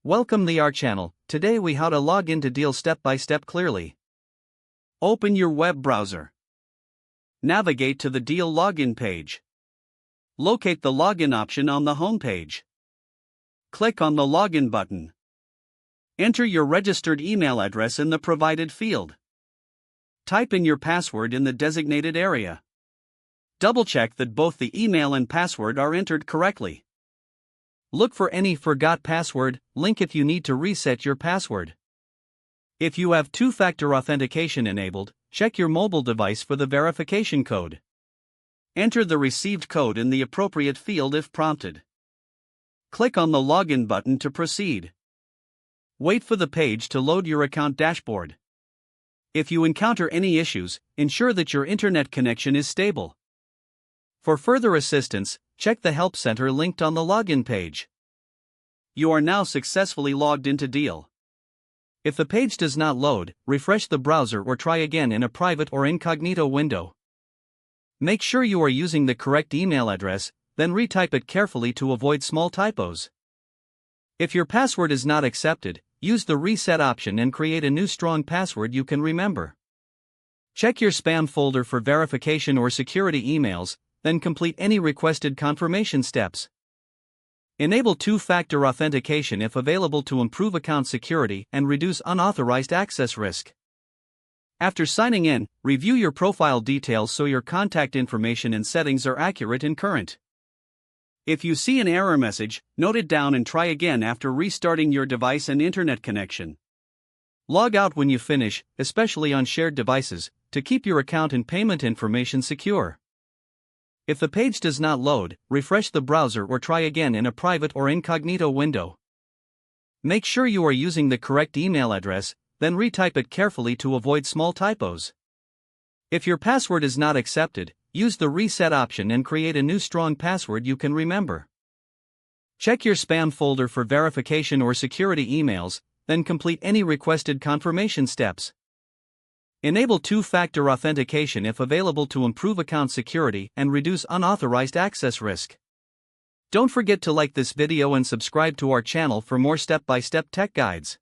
Welcome to our channel. Today we how to log into Deel step by step clearly. Open your web browser. Navigate to the Deel login page. Locate the login option on the home page. Click on the login button. Enter your registered email address in the provided field. Type in your password in the designated area. Double check that both the email and password are entered correctly. Look for any forgot password link if you need to reset your password. If you have two-factor authentication enabled, check your mobile device for the verification code. Enter the received code in the appropriate field if prompted. Click on the login button to proceed. Wait for the page to load your account dashboard. If you encounter any issues, ensure that your internet connection is stable. For further assistance, check the Help Center linked on the login page. You are now successfully logged into Deel. If the page does not load, refresh the browser or try again in a private or incognito window. Make sure you are using the correct email address, then retype it carefully to avoid small typos. If your password is not accepted, use the reset option and create a new strong password you can remember. Check your spam folder for verification or security emails, then complete any requested confirmation steps. Enable two-factor authentication if available to improve account security and reduce unauthorized access risk. After signing in, review your profile details so your contact information and settings are accurate and current. If you see an error message, note it down and try again after restarting your device and internet connection. Log out when you finish, especially on shared devices, to keep your account and payment information secure. If the page does not load, refresh the browser or try again in a private or incognito window. Make sure you are using the correct email address, then retype it carefully to avoid small typos. If your password is not accepted, use the reset option and create a new strong password you can remember. Check your spam folder for verification or security emails, then complete any requested confirmation steps. Enable two-factor authentication if available to improve account security and reduce unauthorized access risk. Don't forget to like this video and subscribe to our channel for more step-by-step tech guides.